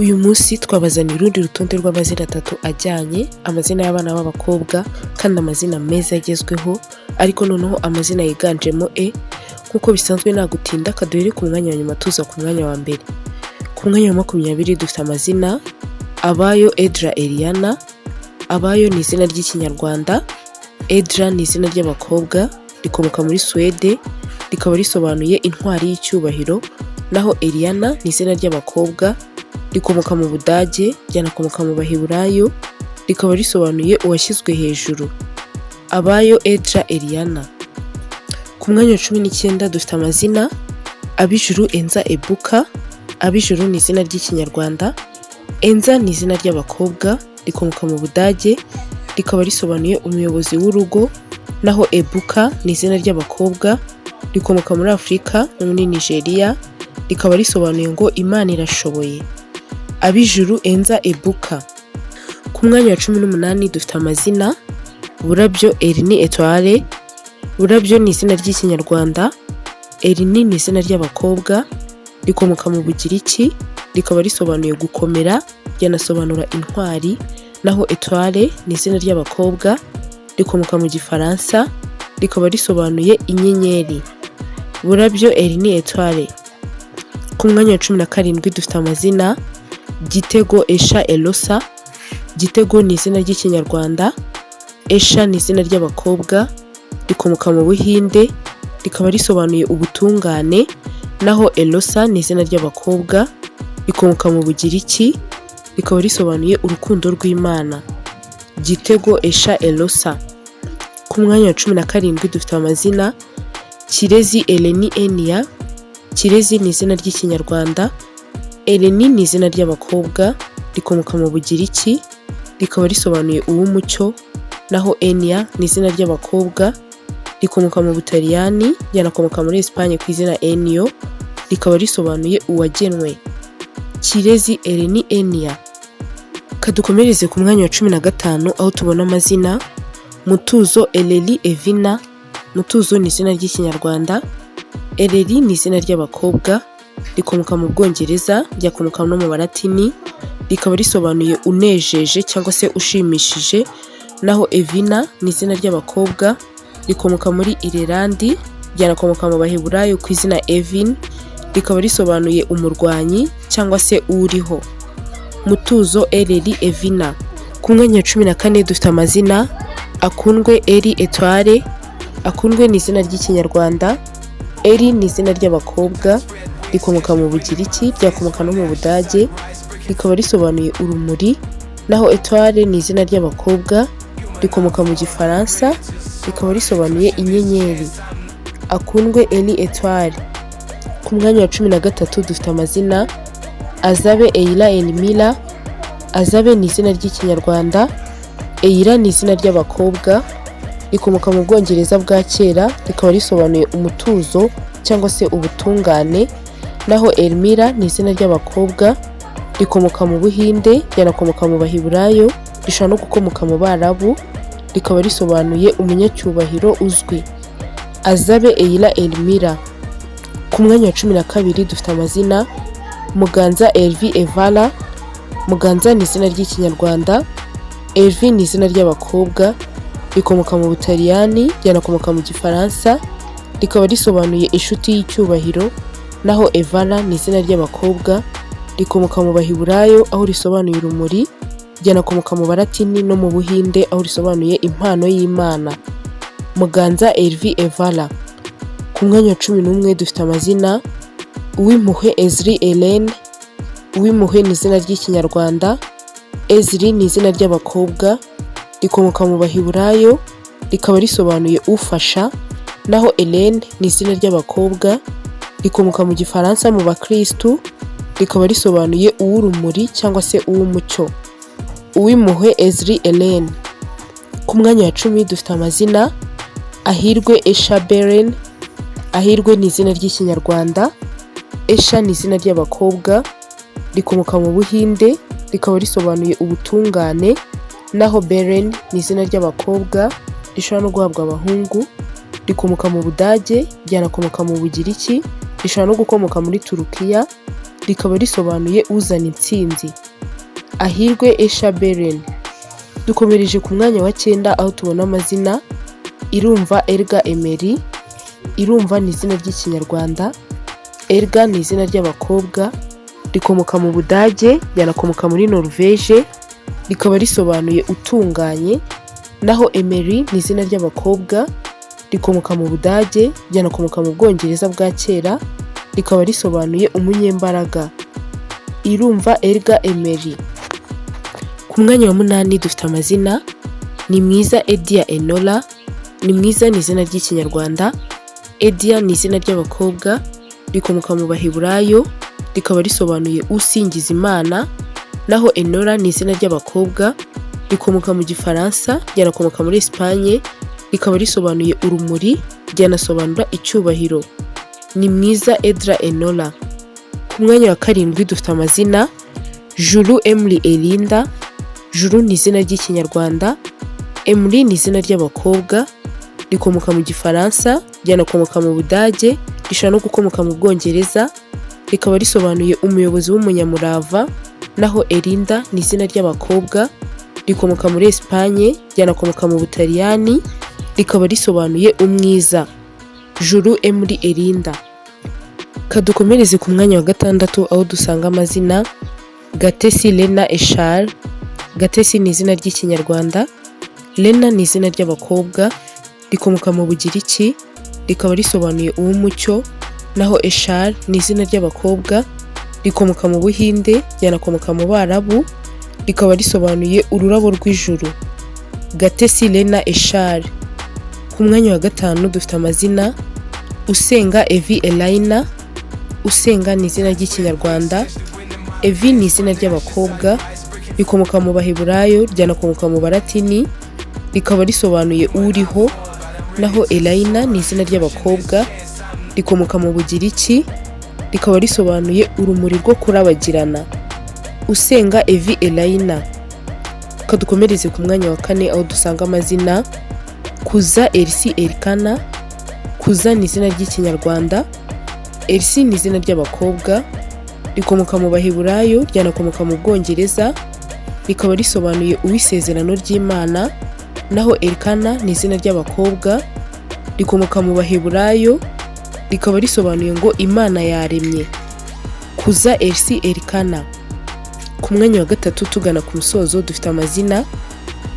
Uyu munsi twabazaniye urundi rutonde rw'amazina 3 ajyanye, amazina y'abana b'abakobwa kandi amazina meza agezweho, ariko noneho amazina yiganjemo nk'uko bisanzwe nta gutinda kaduhere ku mwanya wa nyuma tuza ku mwanya wa mbere. Ku mwanya wa 20 dufite amazina Abayo Edra Eliana. Abayo ni izina ry'ikinyarwanda, Edra ni izina ry'abakobwa rikomoka muri Swede, rikaba risobanuye intwari y'icyubahiro, naho Eliana ni izina ry'abakobwa rikomoka mu Budage, ryanakomoka mu Baheburayo, rikaba risobanuye uwashyizwe hejuru. Abayo Edra Eliana. Ku mwanya wa 19 dufite amazina Abijuru Enza Ebuka. Abijuru ni izina ry'ikinyarwanda, Enza ni izina ry'abakobwa rikomoka mu Budage, rikaba risobanuye umuyobozi w'urugo, naho Ebuka ni izina ry'abakobwa rikomoka muri Afurika no muri Nigeria, rikaba risobanuye ngo Imana irashoboye. Abijuru Enza Ebuka. Ku mwanya wa 18 dufite amazina Burabyo Erini Etoile. Burabyo ni izina ry'ikinyarwanda, Erini ni izina ry'abakobwa rikomoka mu Bugiriki, rikaba risobanuye gukomera, ryanasobanura intwari, naho Etoile ni izina ry'abakobwa rikomoka mu Gifaransa, rikaba risobanuye inyenyeri. Burabyo Erini Etoile. Ku mwanya wa 17 dufite amazina Gitego Esha Elosa. Gitego ni izina ry'ikinyarwanda, Esha ni izina ry'abakobwa rikomoka mu Buhinde, rikaba risobanuye ubutungane, naho Elosa ni izina ry'abakobwa rikomoka mu Bugiriki, rikaba risobanuye urukundo rw'Imana. Gitego Esha Elosa. Ku mwanya wa 17 dufite amazina Kirezi Eleni Enia. Kirezi ni izina ry'ikinyarwanda, Eleni ni izina ry'abakobwa rikomoka mu Bugiriki, rikaba risobanuye uw'umucyo, naho Enia ni izina ry'abakobwa rikomoka mu Butaliyani, ryanakomoka muri Espagne ku izina Enio, rikaba risobanuye uwagenwe. Kirezi Eleni Enia. Kadukomereze ku mwanya wa 15 aho tubona amazina Mutuzo Eleli Evina. Mutuzo ni izina ry'ikinyarwanda, Eleli ni izina ry'abakobwa rikomoka mu Bwongereza, ryakomoka no mu Balatini, rikaba risobanuye unejeje cyangwa se ushimishije, naho Evina ni izina ry'abakobwa rikomoka muri Irelandi, ryanakomoka mu Baheburayo ku izina Evin, rikaba risobanuye umurwanyi cyangwa se uriho. Mutuzo Eleli Evina. Ku mwanya wa 14 dufite amazina Akundwe Eri Etoile. Akundwe ni izina ry'ikinyarwanda, Eri ni izina ry'abakobwa rikomoka mu Bugiriki, ryakomoka no mu Budage, rikaba risobanuye urumuri, naho Etoile ni izina ry'abakobwa rikomoka mu Gifaransa, rikaba risobanuye inyenyeri. Akundwe Eri Etoile. Ku mwanya wa 13 dufite amazina Azabe Eila Elmila. Azabe ni izina ry'ikinyarwanda, Eila ni izina ry'abakobwa rikomoka mu Bwongereza bwa kera, rikaba risobanuye umutuzo cyangwa se ubutungane, naho Elmira ni izina ry'abakobwa rikomoka mu Buhinde, ryanakomoka mu Baheburayo, rishobora no gukomoka mu Barabu, rikaba risobanuye umunyacyubahiro uzwi. Azabe Eila Elmira. Ku mwanya wa 12 dufite amazina Muganza Elvi Evala. Muganza ni izina ry'ikinyarwanda, Elvi ni izina ry'abakobwa rikomoka mu Butaliyani, ryanakomoka mu Gifaransa, rikaba risobanuye inshuti y'icyubahiro, naho Evala ni izina ry'abakobwa rikomoka mu Baheburayo aho risobanuye urumuri, ryanakomoka mu Balatini no mu Buhinde aho risobanuye impano y'Imana. Muganza Elvi Evala. Ku mwanya wa 11 dufite amazina Uwimpuhwe Ezri Ellen. Uwimpuhwe ni izina ry'ikinyarwanda, Ezri ni izina ry'abakobwa rikomoka mu Baheburayo, rikaba risobanuye ufasha, naho Ellen ni izina ry'abakobwa rikomoka mu Gifaransa mu Bakristu, rikaba risobanuye uw'urumuri cyangwa se uw'umucyo. Uwimpuhwe Ezri Ellen. Ku mwanya wa 10 dufite amazina Ahirwe Esha Beren. Ahirwe ni izina ry'ikinyarwanda, Esha ni izina ry'abakobwa rikomoka mu Buhinde, rikaba risobanuye ubutungane, naho Beren ni izina ry'abakobwa rishobora no guhabwa abahungu, rikomoka mu Budage, ryanakomoka mu Bugiriki, rishobora no gukomoka muri Turukiya, rikaba risobanuye uzana intsinzi. Ahirwe Esha Beren. Dukomereje ku mwanya wa 9 aho tubona amazina Irumva Elga Emery. Irumva ni izina ry'ikinyarwanda, Elga ni izina ry'abakobwa, rikomoka mu Budage, ryanakomoka muri Norvege, rikaba risobanuye utunganye. Naho Emery ni izina ry'abakobwa, rikomoka mu Budage, ryanakomoka mu Bwongereza bwa kera, rikaba risobanuye umunyembaraga. Irumva Elga Emery. Ku mwanya wa 8 dufite amazina Nimwiza Edia Enola. Nimwiza ni izina ry'ikinyarwanda, Edia ni izina ry'abakobwa, rikomoka mu Baheburayo, rikaba risobanuye usingiza Imana. Naho Enola ni izina ry'abakobwa, rikomoka mu Gifaransa, ryanakomoka muri Espagne, rikaba risobanuye urumuri, ryanasobanura icyubahiro. Nimwiza Edra Enola. Ku mwanya wa 7 dufite amazina Juru Emily Elinda. Juru ni izina ry'ikinyarwanda, Emily ni izina ry'abakobwa, rikomoka mu Gifaransa, ryanakomoka mu Budage, rishobora no gukomoka mu Bwongereza, rikaba risobanuye umuyobozi w'umunyamurava. Naho Elinda ni izina ry'abakobwa, rikomoka muri Espagne, ryanakomoka mu Butaliyani, rikaba risobanuye umwiza. Juru Emily Elinda. Kadukomereze ku mwanya wa 6 aho dusanga amazina Gatesi Lena Eshar. Gatesi ni izina ry'ikinyarwanda, Lena ni izina ry'abakobwa, rikomoka mu Bugiriki, rikaba risobanuye uw'umucyo. Naho Eshar ni izina ry'abakobwa, rikomoka mu Buhinde, ryanakomoka mu Barabu, rikaba risobanuye ururabo rw'ijuru. Gatesi Lena Eshar. Ku mwanya wa 5 dufite amazina Usenga Evi Elaina. Usenga ni izina ry'ikinyarwanda, Evi ni izina ry'abakobwa, rikomoka mu Baheburayo, ryanakomoka mu Baratini, rikaba risobanuye uriho. Naho Elaina ni izina ry'abakobwa, rikomoka mu Bugiriki, rikaba risobanuye urumuri rwo kurabagirana. Usenga Evi Elaina. Kadukomereze ku mwanya wa 4 aho dusanga amazina Kuza Elsie Elkana. Kuza ni izina ry'ikinyarwanda, Elsie ni izina ry'abakobwa, rikomoka mu Baheburayo, ryanakomoka mu Bwongereza, rikaba risobanuye uw'isezerano ry'Imana. Naho Elkana ni izina ry'abakobwa, rikomoka mu Baheburayo, rikaba risobanuye ngo Imana yaremye. Kuza Elsie Elkana. Ku mwanya wa 3 tugana ku musozo dufite amazina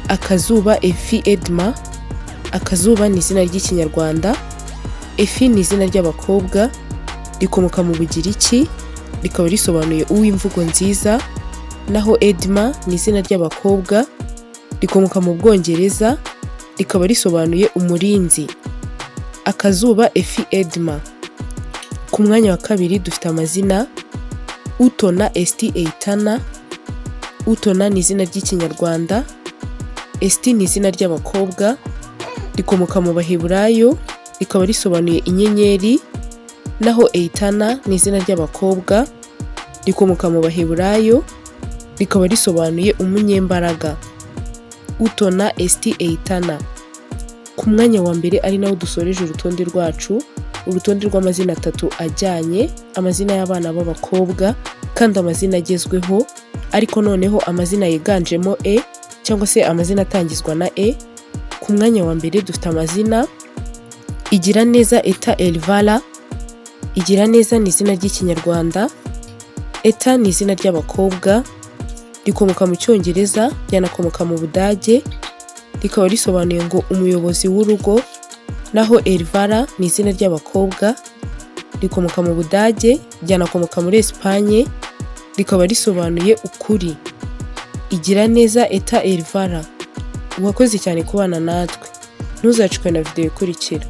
Akazuba Efi Edma. Akazuba ni izina ry'ikinyarwanda, Efi ni izina ry'abakobwa, rikomoka mu Bugiriki, rikaba risobanuye uw'imvugo nziza. Naho Edma ni izina ry'abakobwa, rikomoka mu Bwongereza, rikaba risobanuye umurinzi. Akazuba Efi Edma. Ku mwanya wa 2 dufite amazina Utona Esti Eitana. Utona ni izina ry'ikinyarwanda, Esti ni izina ry'abakobwa, rikomoka mu Baheburayo, rikaba risobanuye inyenyeri. Naho Eitana ni izina ry'abakobwa, rikomoka mu Baheburayo, rikaba risobanuye umunyembaraga. Utona Esti Eitana. Ku mwanya wa 1 ari nawo dusoreje urutonde rwacu, urutonde rw'amazina 3 ajyanye, amazina y'abana b'abakobwa kandi amazina agezweho, ariko noneho amazina yiganjemo E cyangwa se amazina atangizwa na E. Ku mwanya wa 1 dufite amazina Igiraneza Eta Elvara. Igiraneza ni izina ry'ikinyarwanda, Eta ni izina ry'abakobwa, rikomoka mu Cyongereza, ryanakomoka mu Budage, rikaba risobanuye ngo umuyobozi w'urugo. Naho Elvara ni izina ry'abakobwa, rikomoka mu Budage, ryanakomoka muri Espagne, rikaba risobanuye ukuri. Igiraneza Eta Elvara. Wakoze cyane kubana natwe, ntuzacikwe na video ikurikira.